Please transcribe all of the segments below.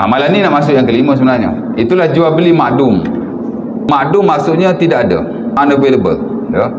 Malam ni nak masuk yang kelima sebenarnya. Itulah jual beli makdum. Makdum maksudnya tidak ada, unavailable, ya.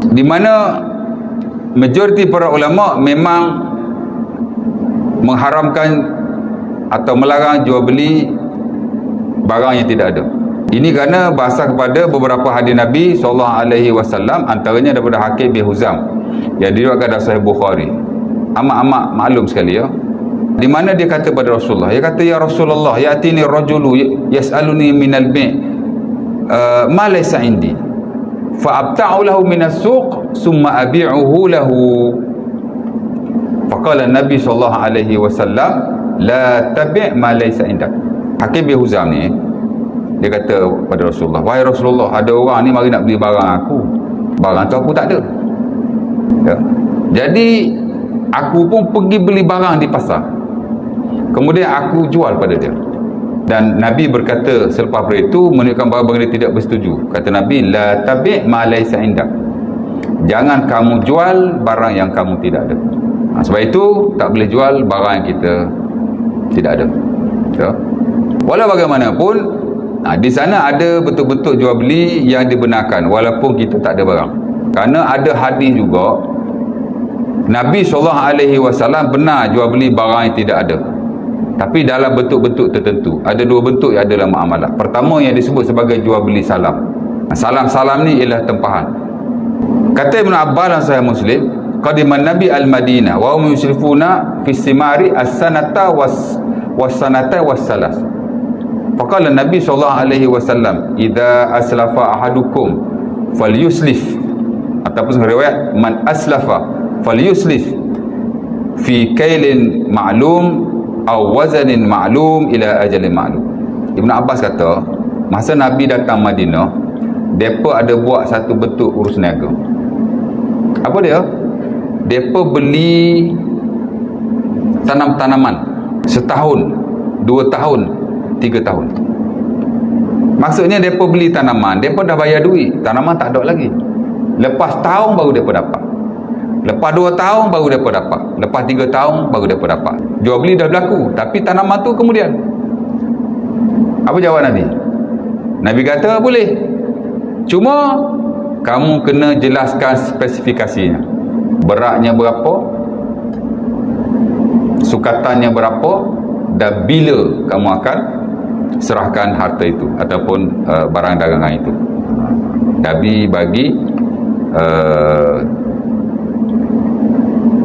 Di mana majoriti para ulama memang mengharamkan atau melarang jual beli barang yang tidak ada. Ini kerana bahasa kepada beberapa hadis Nabi SAW, antaranya daripada Hakim bin Huzam yang diriwayatkan dalam Sahih Bukhari. Amat maklum sekali, ya. Di mana dia kata pada Rasulullah, dia kata, ya Rasulullah, ya'tini rajulu yas'aluni minal bi' ma laysa indi fa abta'u lahu minas suq summa abi'uhu lahu. Faqala Nabi SAW, la tabi' ma laysa indak. Hakim bin Huzam ni, dia kata pada Rasulullah, wahai Rasulullah, ada orang ni mari nak beli barang aku, barang tu aku tak ada, ya. Jadi aku pun pergi beli barang di pasar, kemudian aku jual pada dia. Dan Nabi berkata selepas itu menunjukkan bahawa dia tidak bersetuju. Kata Nabi, la tabi' ma laysa indak, jangan kamu jual barang yang kamu tidak ada. Sebab itu tak boleh jual barang yang kita tidak ada, ya. Walau bagaimanapun, di sana ada betul-betul jual beli yang dibenarkan walaupun kita tak ada barang. Kerana ada hadis juga Nabi SAW benar jual beli barang yang tidak ada, tapi dalam bentuk-bentuk tertentu. Ada dua bentuk yang ada dalam muamalah. Pertama yang disebut sebagai jual beli salam. Salam-salam ni ialah tempahan. Kata Ibn Abbas dalam Sahih Muslim, qadiman Nabi al-Madinah wa hum yusrifuna fi simari as-sanata was-sanata was-salas. Faqala Nabi SAW, idza aslafa ahadukum falyuslif, ataupun riwayat man aslafa falyuslif fi kailin ma'lum aw wazanin ma'lum ila ajalin ma'lum. Ibn Abbas kata, masa Nabi datang Madinah, depa ada buat satu bentuk urus niaga. Apa dia? Depa beli tanam-tanaman setahun, 2 tahun, 3 tahun. Maksudnya depa beli tanaman, depa dah bayar duit, tanaman tak ada lagi. Lepas tahun baru depa dapat. Lepas 2 tahun baru depa dapat. Lepas 3 tahun baru depa dapat. Jual beli dah berlaku, tapi tanaman tu kemudian. Apa jawab Nabi? Nabi kata boleh. Cuma kamu kena jelaskan spesifikasinya. Beratnya berapa? Sukatannya berapa? Dan bila kamu akan serahkan harta itu ataupun barang dagangan itu. Nabi bagi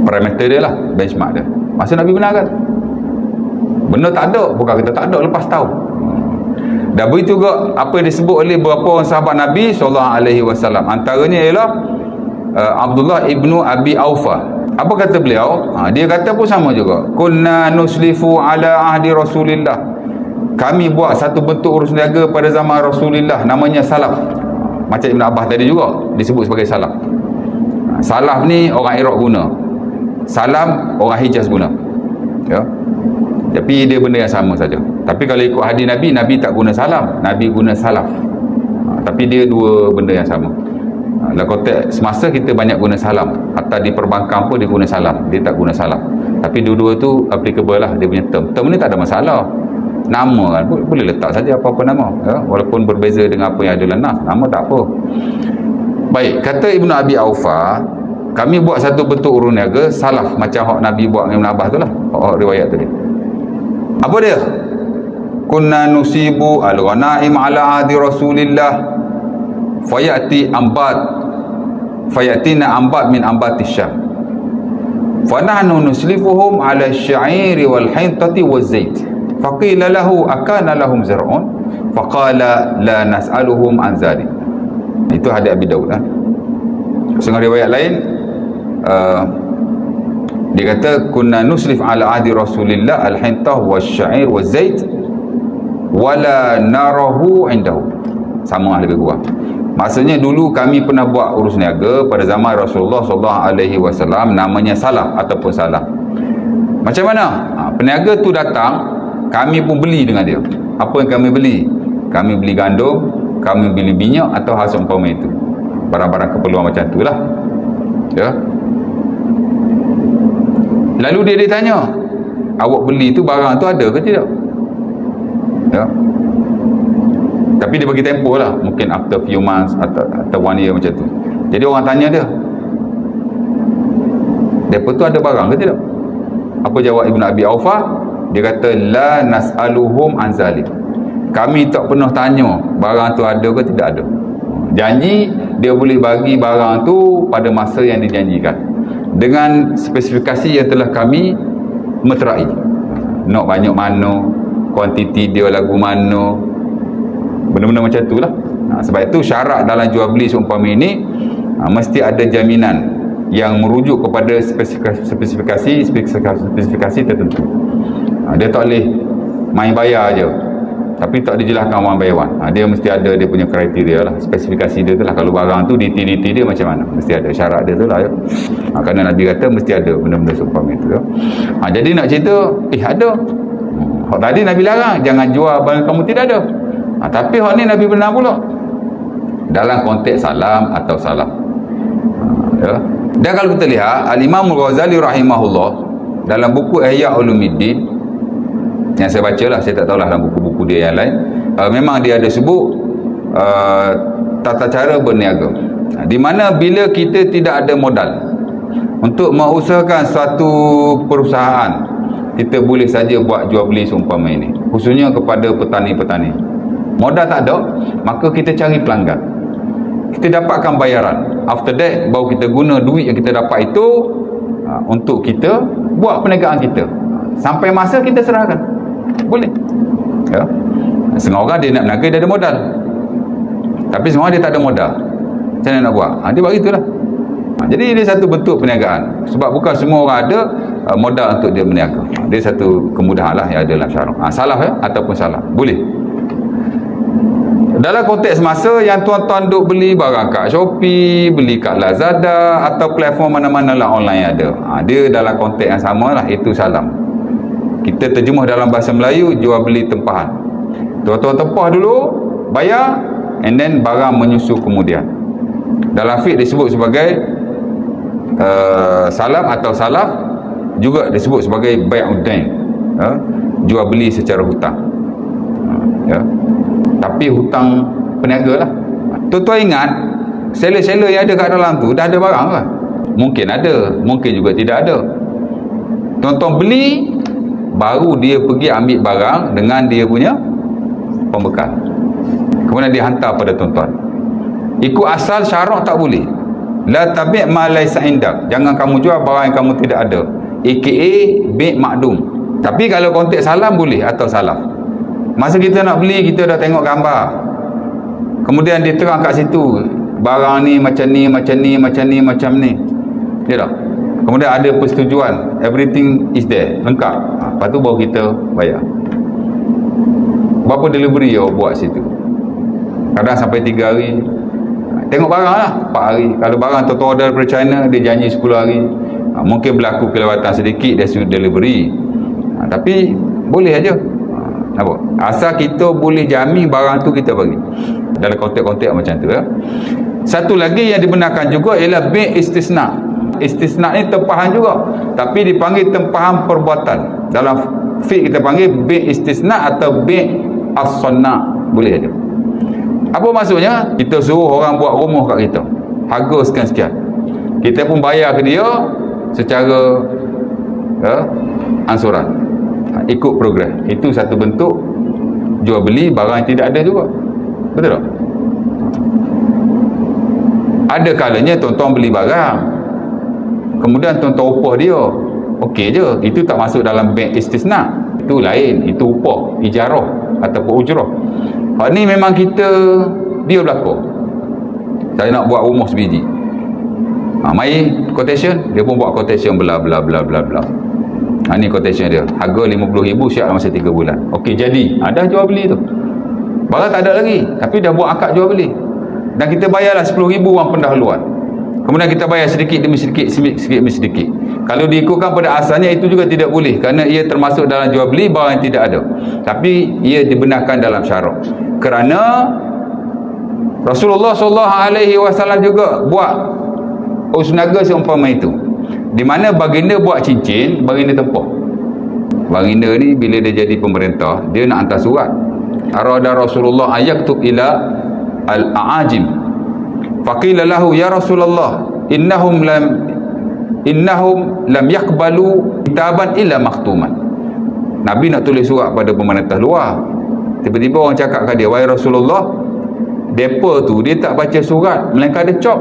parameter dia lah, benchmark dia. Masa Nabi benar kan? Benar tak ada, bukan kita tak ada lepas tahu. Dan begitu juga apa yang disebut oleh beberapa orang sahabat Nabi SAW. Antaranya ialah Abdullah ibnu Abi Aufa. Apa kata beliau? Dia kata pun sama juga. Kunna nuslifu ala ahdi Rasulillah. Kami buat satu bentuk urus niaga pada zaman Rasulullah, namanya salaf. Macam Ibn Abbas tadi juga disebut sebagai salaf. Salaf ni orang Iraq guna, salam orang Hijaz guna, ya. Tapi dia benda yang sama saja. Tapi kalau ikut hadis Nabi, Nabi tak guna salam, Nabi guna salaf. Tapi dia dua benda yang sama. Dalam konteks semasa kita banyak guna salam, hatta di perbankan pun dia guna salam, dia tak guna salam. Tapi dua-dua tu applicable lah, dia punya term ni tak ada masalah. Nama kan boleh letak saja apa-apa nama, ya? Walaupun berbeza dengan apa yang ada dalam nas, nama tak apa. Baik, kata Ibnu Abi Aufa, kami buat satu bentuk urus niaga salaf macam hak Nabi buat dengan Ibn Abbas tu lah, hak riwayat tadi. Apa dia? Kunna nusibu al-ghanaim ala ahdi Rasulillah fayatina ambat min ambati Syam fa nahnu nuslifuhum ala asy-sya'iri wal hintati waz zait faqila lahu akana lahum zar'un faqala la nas'aluhum an zalik. Itu hadis Abi Daud lah. Setengah riwayat lain dia kata kunna nuslif ala ahdi Rasulillah al-hintah wasy-sya'ir waz zait wala narahu indahu. Sama lebih kurang. Maksudnya dulu kami pernah buat urus niaga pada zaman Rasulullah SAW, namanya salaf ataupun salah. Macam mana? Peniaga tu datang, kami pun beli dengan dia. Apa yang kami beli? Kami beli gandum, kami beli minyak atau hal seumpama itu. Barang-barang keperluan macam tu lah, ya. Lalu dia ditanya, awak beli tu barang tu ada ke tidak? Ya. Tapi dia bagi tempoh lah, mungkin after few months atau 1 year macam tu. Jadi orang tanya dia, depa tu ada barang ke tidak? Apa jawab Ibn Abi Aufah? Dia kata, la nas'aluhum an zalik. Kami tak pernah tanya barang tu ada ke tidak ada. Janji dia boleh bagi barang tu pada masa yang dijanjikan dengan spesifikasi yang telah kami meterai. Nak banyak mana, kuantiti dia lagu mana, benda-benda macam tu lah. Sebab itu syarat dalam jual beli seumpama ini mesti ada jaminan yang merujuk kepada spesifikasi tertentu. Dia tak boleh main bayar je tapi tak dijelaskan orang bayawan. Dia mesti ada dia punya kriteria lah, spesifikasi dia tu lah. Kalau barang tu detail dia macam mana, mesti ada syarat dia tu lah ya. Kerana Nabi kata mesti ada benda-benda seumpama itu ya. Jadi nak cerita ada tadi Nabi larang jangan jual barang kamu tidak ada. Tapi hak ni Nabi benar pula dalam konteks salam atau salaf ya. Dan kalau kita lihat Al-Imam Al-Ghazali rahimahullah dalam buku Ihya Ulumuddin yang saya baca lah, saya tak tahulah dalam buku-buku dia yang lain, memang dia ada sebut tata cara berniaga, di mana bila kita tidak ada modal untuk mengusahakan suatu perusahaan, kita boleh saja buat jual beli seumpama ini, khususnya kepada petani-petani. Modal tak ada, maka kita cari pelanggan, kita dapatkan bayaran, after that baru kita guna duit yang kita dapat itu untuk kita buat perniagaan kita sampai masa kita serahkan. Boleh ya. Setengah orang dia nak berniaga, dia ada modal, tapi setengah orang dia tak ada modal, macam mana nak buat? Dia buat itulah. Jadi ini satu bentuk perniagaan, sebab bukan semua orang ada modal untuk dia berniaga. Dia satu kemudahan lah yang ada dalam syarak. Salaf ya, ataupun salaf boleh. Dalam konteks masa yang tuan-tuan duk beli barang kat Shopee, beli kat Lazada atau platform mana-mana lah online ada, dia dalam konteks yang sama lah, itu salam. Kita terjemah dalam bahasa Melayu, jual beli tempahan. Tuan-tuan tempah dulu, bayar, and then barang menyusul kemudian. Dalam fiqh disebut sebagai salam atau salaf, juga disebut sebagai bai'ud dain, jual beli secara hutang ya. Tapi hutang peniaga lah. Tuan-tuan ingat, seller-seller yang ada kat dalam tu dah ada barang lah? Mungkin ada, mungkin juga tidak ada. Tuan-tuan beli, baru dia pergi ambil barang dengan dia punya pembekal, kemudian dia hantar pada tuan-tuan. Ikut asal syarak tak boleh. La tabi' ma laysa indak, jangan kamu jual barang yang kamu tidak ada, aka bi' makdum. Tapi kalau konteks salam boleh atau salaf. Masa kita nak beli, kita dah tengok gambar, kemudian dia terang kat situ barang ni macam ni, macam ni, macam ni, macam ni, ya tak? Kemudian ada persetujuan, everything is there, lengkap. Lepas tu baru kita bayar. Berapa delivery awak buat situ? Kadang sampai 3 hari. Tengok barang lah, 4 hari. Kalau barang tu order dari China, dia janji 10 hari. Mungkin berlaku kelewatan sedikit, dia suruh delivery. Tapi boleh aja. Nampak? Asal kita boleh jamin barang tu kita bagi. Dalam konteks-konteks macam tu ya. Satu lagi yang dibenarkan juga ialah bi' istisna. Istisna ni tempahan juga, tapi dipanggil tempahan perbuatan. Dalam fiqh kita panggil bi' istisna atau bi' as-sanna. Boleh aja. Apa maksudnya? Kita suruh orang buat rumah kat kita, harga sekian-sekian, kita pun bayar ke dia secara ansuran, ikut progres. Itu satu bentuk jual beli barang yang tidak ada juga. Betul tak? Ada kalanya tuan-tuan beli barang, kemudian tuan-tuan upah dia, okey je, itu tak masuk dalam bank istisna. Itu lain, itu upah, ijarah ataupun ujrah. Hak ni memang kita, dia berlaku, saya nak buat rumah sebiji, mai quotation, dia pun buat quotation bla bla bla bla bla. Ni quotation dia, harga RM50,000, siap masa 3 bulan. Okey, jadi dah jual beli tu, barang tak ada lagi, tapi dah buat akad jual beli, dan kita bayarlah RM10,000 wang pendahuluan. Kemudian kita bayar sedikit demi sedikit, sedikit demi sedikit. Kalau diikutkan pada asalnya, itu juga tidak boleh, kerana ia termasuk dalam jual beli barang yang tidak ada. Tapi ia dibenarkan dalam syarak, kerana Rasulullah SAW juga buat usnaga seumpama itu, di mana baginda buat cincin, baginda tempah. Baginda ni bila dia jadi pemerintah, dia nak hantar surat, arada Rasulullah ayaktub ila al-a'ajim faqila lahu ya Rasulullah innahum lam yakbalu kitaban illa maktuman. Nabi nak tulis surat pada pemerintah luar, tiba-tiba orang cakap kat dia, wahai Rasulullah, depa tu dia tak baca surat melainkan ada cop.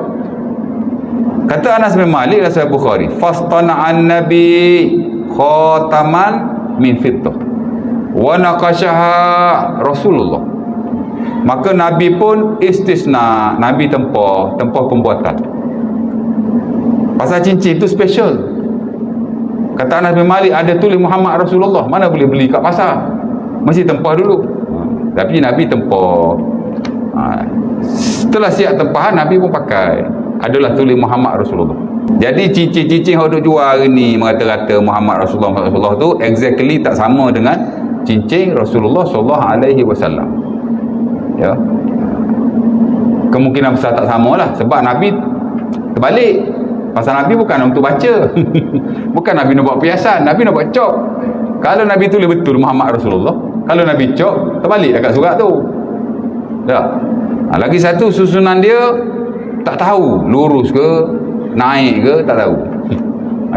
Kata Anas bin Malik dalam Sahih Bukhari, fastana'an nabi khataman min fiddah wa naqashaha Rasulullah. Maka Nabi pun istisna, Nabi tempah pembuatan. Pasal cincin itu special. Kata Anas bin Malik, ada tulis Muhammad Rasulullah, mana boleh beli kat pasar, mesti tempah dulu. Tapi Nabi tempah. Setelah siap tempahan, Nabi pun pakai, adalah tulis Muhammad Rasulullah. Jadi cincin-cincin yang duk jual hari ni mengata-kata Muhammad Rasulullah tu exactly tak sama dengan cincin Rasulullah sallallahu alaihi wasallam. Ya. Kemungkinan besar tak samalah, sebab Nabi terbalik. Pasal Nabi bukan untuk baca. Bukan Nabi nak buat perhiasan, Nabi nak buat cop. Kalau Nabi tulis betul Muhammad Rasulullah, kalau Nabi cop, terbalik dekat surat tu. Tak. Lagi satu, susunan dia tak tahu lurus ke, naik ke, tak tahu.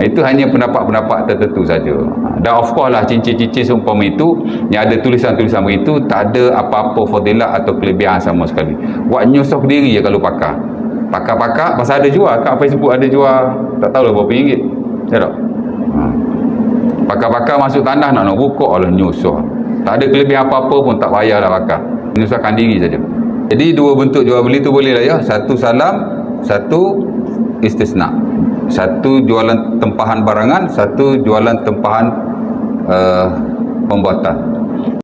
Itu hanya pendapat-pendapat tertentu saja. Dan of course lah, cincin-cincin seumpama itu yang ada tulisan-tulisan begitu, tak ada apa-apa fadilah atau kelebihan sama sekali. Buat nyusah diri je kalau pakar pasal ada jual kat Facebook, ada jual, tak tahulah berapa ringgit. Ya tak? Pakar-pakar masuk tanah nak buka lah, nyusah. Tak ada kelebihan apa-apa pun, tak payahlah pakar, menyusahkan diri saja. Jadi dua bentuk jual beli tu boleh lah ya. Satu salam, satu istisna. Satu jualan tempahan barangan, satu jualan tempahan pembuatan.